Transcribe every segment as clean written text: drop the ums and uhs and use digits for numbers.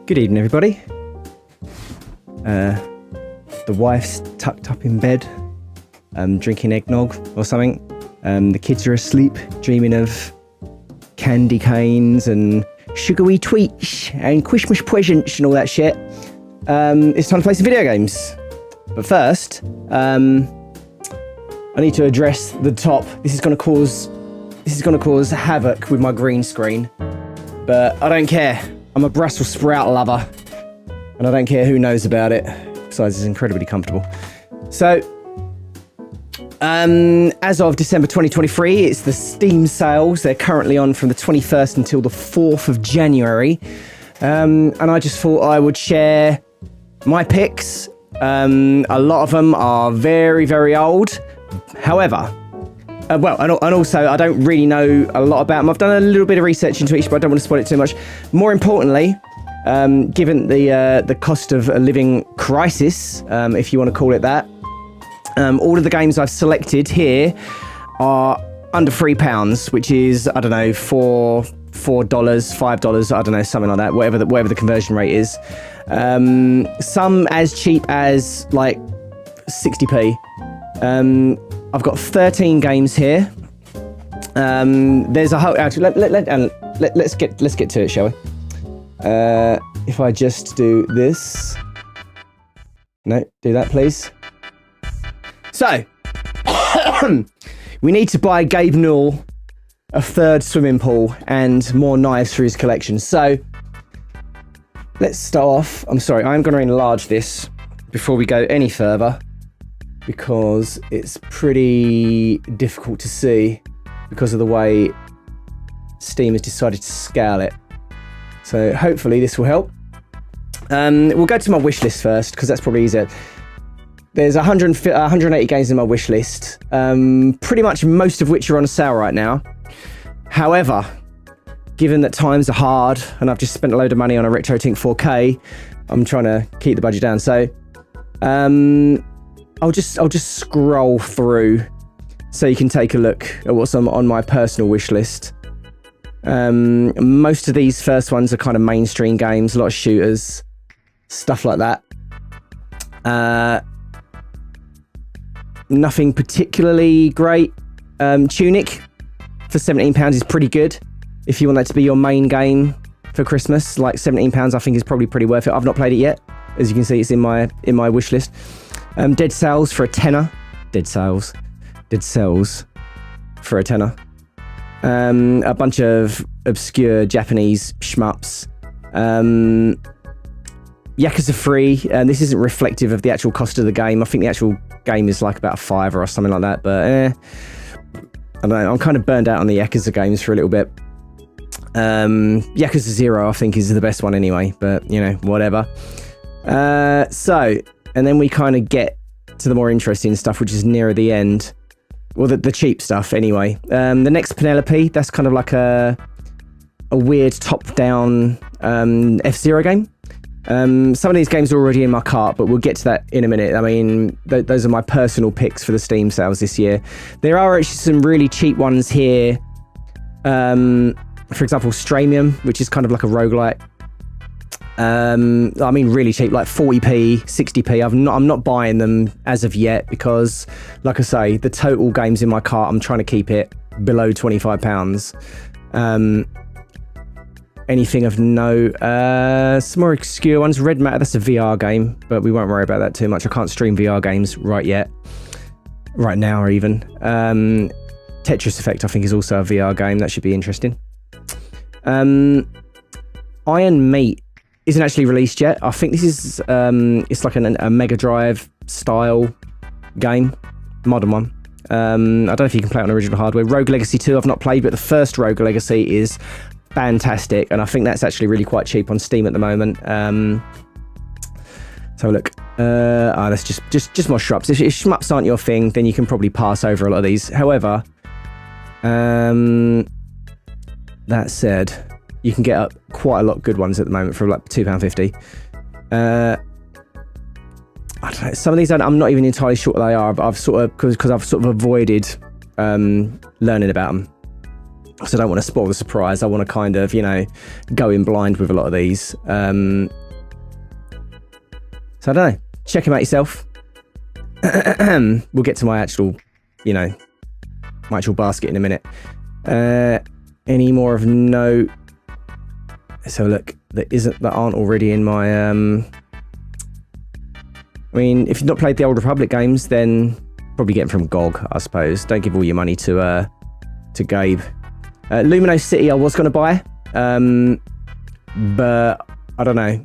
Good evening, everybody. The wife's tucked up in bed, drinking eggnog or something. The kids are asleep, dreaming of candy canes and sugary tweets and Christmas presents and all that shit. It's time to play some video games. But first, I need to address the top. This is going to cause havoc with my green screen, but I don't care. I'm a Brussels sprout lover, and I don't care who knows about it. Besides, it's incredibly comfortable. So, as of December 2023, it's the Steam sales. They're currently on from the 21st until the 4th of January. And I just thought I would share my picks. A lot of them are very, very old. However, and also I don't really know a lot about them. I've done a little bit of research into each, but I don't want to spoil it too much. More importantly, given the cost of a living crisis, if you want to call it that, all of the games I've selected here are under £3, which is, I don't know, $4, $5, I don't know, something like that, whatever the conversion rate is. Some as cheap as like 60p. I've got 13 games here. There's a whole. Actually, let's get to it, shall we? If I just do this. No, do that, please. So, we need to buy Gabe Newell a third swimming pool and more knives for his collection. So, let's start off. I'm sorry, I'm going to enlarge this before we go any further, because it's pretty difficult to see because of the way Steam has decided to scale it. So hopefully this will help. We'll go to my wish list first, because that's probably easier. There's 180 games in my wish list, pretty much most of which are on sale right now. However, given that times are hard and I've just spent a load of money on a RetroTink 4K, I'm trying to keep the budget down. So I'll just scroll through so you can take a look at what's on my personal wish list. Most of these first ones are kind of mainstream games, a lot of shooters, stuff like that. Nothing particularly great. Tunic for £17 is pretty good. If you want that to be your main game for Christmas, like £17 I think is probably pretty worth it. I've not played it yet. As you can see, it's in my wish list. Dead Cells for a tenner. Dead Cells for a tenner. A bunch of obscure Japanese shmups. Yakuza 3. This isn't reflective of the actual cost of the game. I think the actual game is like about $5 or something like that. But I don't know. I'm kind of burned out on the Yakuza games for a little bit. Yakuza 0 I think is the best one anyway. But, you know, whatever. And then we kind of get to the more interesting stuff, which is nearer the end. Well, the cheap stuff, anyway. The next Penelope, that's kind of like a weird top-down F-Zero game. Some of these games are already in my cart, but we'll get to that in a minute. I mean, those are my personal picks for the Steam sales this year. There are actually some really cheap ones here. For example, Stramium, which is kind of like a roguelite. I mean really cheap, like 40p, 60p. I'm not buying them as of yet because, like I say, the total games in my cart, I'm trying to keep it below £25. Anything of note, some more obscure ones. Red Matter, that's a VR game, but we won't worry about that too much. I can't stream VR games right now or even. Tetris Effect, I think, is also a VR game. That should be interesting. Iron Meat isn't actually released yet. I think this is it's like a Mega Drive style game, modern one. I don't know if you can play it on original hardware. Rogue Legacy 2 I've not played, but the first Rogue Legacy is fantastic, and I think that's actually really quite cheap on Steam at the moment. So look, that's just more shmups. If shmups aren't your thing, then you can probably pass over a lot of these. However, that said, you can get up quite a lot of good ones at the moment for like £2.50. I don't know, some of these I'm not even entirely sure what they are. I've sort of because I've sort of avoided learning about them. So I don't want to spoil the surprise. I want to kind of, go in blind with a lot of these. So I don't know. Check them out yourself. We'll get to my actual, my actual basket in a minute. Any more of note? So look, that aren't already in my. I mean, if you've not played the Old Republic games, then probably get them from GOG, I suppose. Don't give all your money to Gabe. Lumino City, I was going to buy, but I don't know.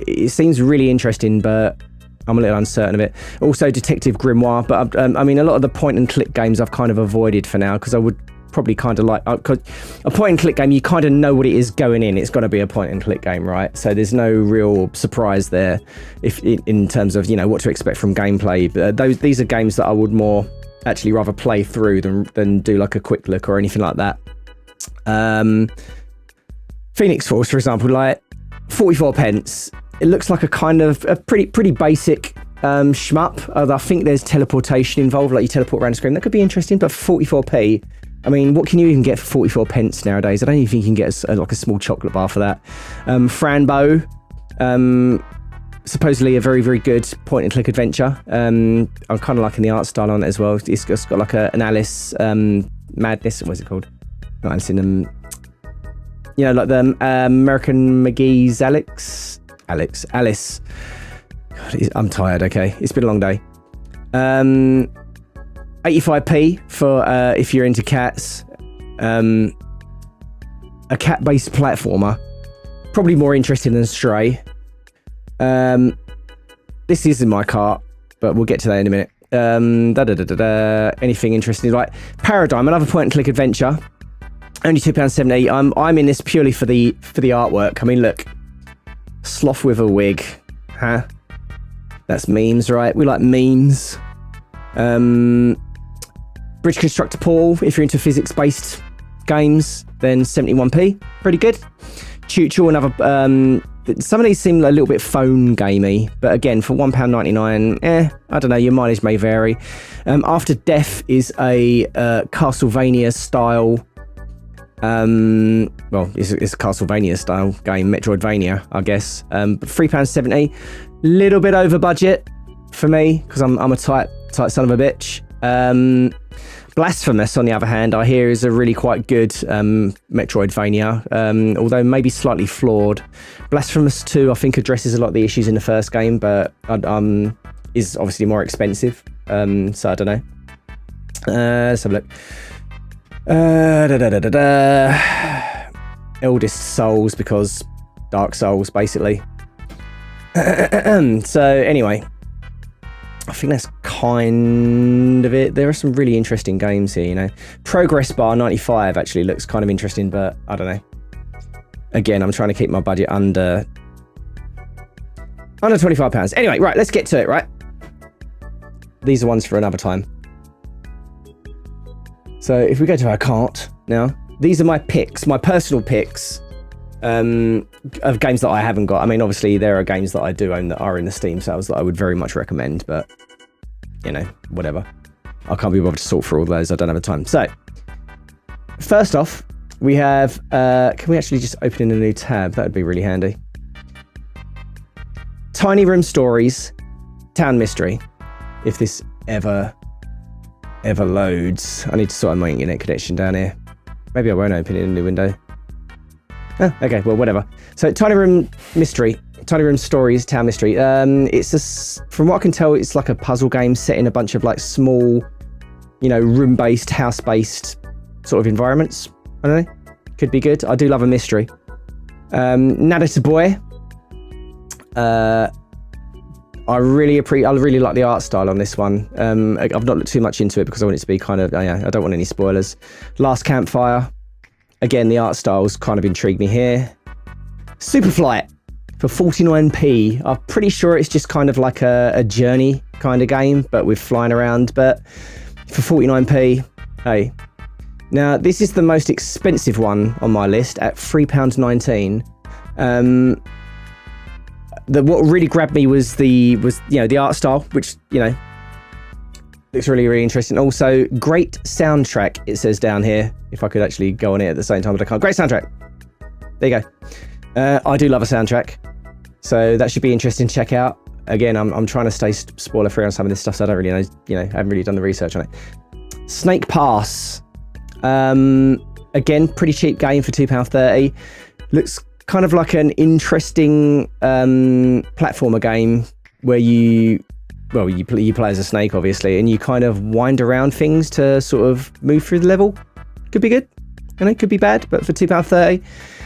It seems really interesting, but I'm a little uncertain of it. Also, Detective Grimoire, but I mean, a lot of the point-and-click games I've kind of avoided for now because I would probably kind of like a point-and-click game. You kind of know what it is going in. It's got to be a point-and-click game, right? So there's no real surprise there, in terms of what to expect from gameplay. These are games that I would more actually rather play through than do like a quick look or anything like that. Phoenix Force, for example, like 44 pence. It looks like a kind of a pretty basic shmup. I think there's teleportation involved, like you teleport around the screen. That could be interesting, but 44p. I mean, what can you even get for 44 pence nowadays? I don't even think you can get like a small chocolate bar for that. Franbo, supposedly a very, very good point-and-click adventure. I'm kind of liking the art style on it as well. It's got like an Alice Madness. What's it called? Not Alice in them. Like the American McGee's Alice. God, I'm tired. Okay, it's been a long day. 85p for if you're into cats. A cat-based platformer, probably more interesting than Stray. This is in my cart, but we'll get to that in a minute. Anything interesting? Like Paradigm, another point-and-click adventure. Only £2.70. I'm in this purely for the artwork. I mean, look, sloth with a wig, huh? That's memes, right? We like memes. Bridge Constructor Paul, if you're into physics-based games, then 71p, pretty good. Choo-Choo, another. Some of these seem a little bit phone gamey, but again, for £1.99, I don't know, your mileage may vary. After Death is a Castlevania style. It's a Castlevania style game, Metroidvania, I guess. But £3.70, little bit over budget for me because I'm a tight son of a bitch. Blasphemous, on the other hand, I hear is a really quite good Metroidvania, although maybe slightly flawed. Blasphemous 2, I think, addresses a lot of the issues in the first game, but is obviously more expensive, so I don't know. Let's have a look. Eldest Souls, because Dark Souls, basically. So, anyway, I think that's kind of it. There are some really interesting games here, Progress Bar 95 actually looks kind of interesting, but I don't know. Again, I'm trying to keep my budget under £25. Anyway, right, let's get to it, right? These are ones for another time. So if we go to our cart now, these are my picks, my personal picks of games that I haven't got. I mean, obviously there are games that I do own that are in the Steam sales that I would very much recommend, but whatever. I can't be bothered to sort through all those. I don't have the time. So first off, we have, can we actually just open in a new tab? That would be really handy. Tiny Room Stories, Town Mystery. If this ever loads. I need to sort my internet connection down here. Maybe I won't open it in a new window. Okay, well, whatever. So, Tiny Room Stories, Town Mystery. From what I can tell, it's like a puzzle game set in a bunch of like small, room-based, house-based sort of environments. I don't know. Could be good. I do love a mystery. Nada Boy. I really like the art style on this one. I've not looked too much into it because I want it to be kind of, I don't want any spoilers. Last Campfire. Again, the art styles kind of intrigue me here. Superflight for 49p. I'm pretty sure it's just kind of like a journey kind of game, but with flying around. But for 49p, hey. Now, this is the most expensive one on my list at £3.19. What really grabbed me was the art style, which Looks really, really interesting. Also, great soundtrack, it says down here. If I could actually go on it at the same time, but I can't. Great soundtrack. There you go. I do love a soundtrack, so that should be interesting to check out. Again, I'm trying to stay spoiler free on some of this stuff, so I don't really know. I haven't really done the research on it. Snake Pass. Again, pretty cheap game for £2.30. Looks kind of like an interesting platformer game where you play as a snake, obviously, and you kind of wind around things to sort of move through the level. Could be good. Could be bad, but for £2.30.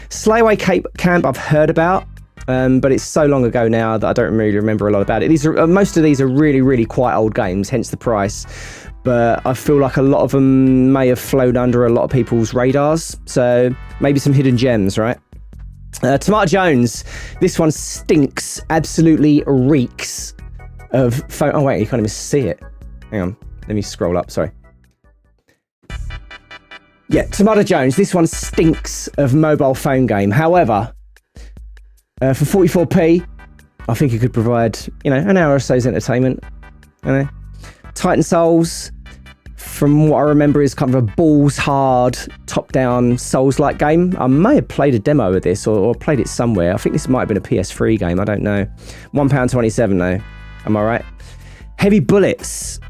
Slayaway Camp I've heard about, but it's so long ago now that I don't really remember a lot about it. Most of these are really, really quite old games, hence the price. But I feel like a lot of them may have flown under a lot of people's radars. So maybe some hidden gems, right? Tomato Jones. This one stinks. Absolutely reeks of phone. Oh, wait, you can't even see it. Hang on. Let me scroll up. Sorry. Yeah, Tomato Jones. This one stinks of mobile phone game. However, for 44p, I think it could provide, an hour or so's entertainment. Titan Souls, from what I remember, is kind of a balls hard, top-down Souls-like game. I may have played a demo of this or played it somewhere. I think this might have been a PS3 game. I don't know. £1.27 though. Am I right? Heavy Bullets,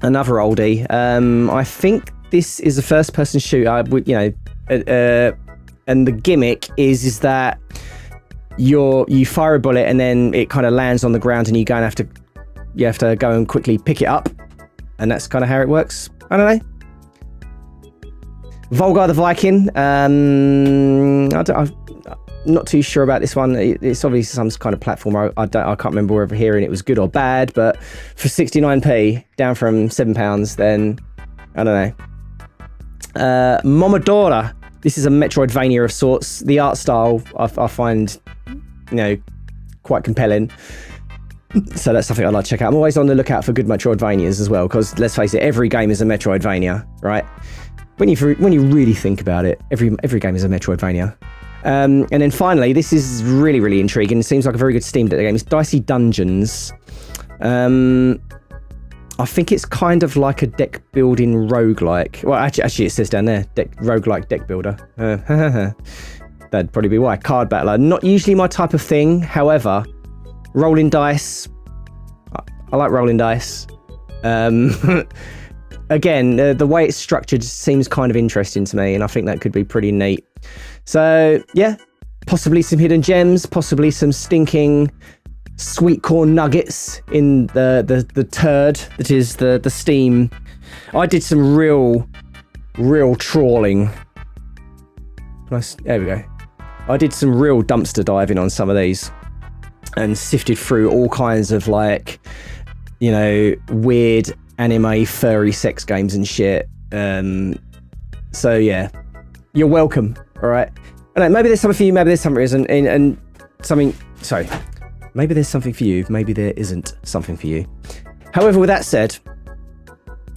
another oldie. I think this is a first-person shooter. And the gimmick is that you fire a bullet and then it kind of lands on the ground and you have to go and quickly pick it up, and that's kind of how it works. I don't know. Volgar the Viking. I'm not too sure about this one. It's obviously some kind of platform. I can't remember whether hearing it was good or bad, but for 69p, down from £7, then I don't know. Momodora. This is a Metroidvania of sorts. The art style I find, quite compelling. So that's something I'd like to check out. I'm always on the lookout for good Metroidvanias as well, because let's face it, every game is a Metroidvania, right? When you really think about it, every game is a Metroidvania. And then finally, this is really, really intriguing. It seems like a very good Steam Deck game. It's Dicey Dungeons. I think it's kind of like a deck building roguelike. Well, actually it says down there, roguelike deck builder. That'd probably be why. Card battler, not usually my type of thing. However, rolling dice. I like rolling dice. Again, the way it's structured seems kind of interesting to me, and I think that could be pretty neat. So yeah, possibly some hidden gems, possibly some stinking sweet corn nuggets in the turd that is the Steam. I did some real trawling. There we go. I did some real dumpster diving on some of these and sifted through all kinds of weird anime furry sex games and shit. So yeah, you're welcome. All right. I don't know, maybe there's something for you, maybe there's something isn't, and something. Sorry. Maybe there's something for you, maybe there isn't something for you. However, with that said,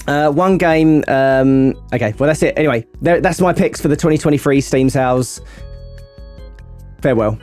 one game. Okay, well that's it. Anyway, that's my picks for the 2023 Steam sales. Farewell.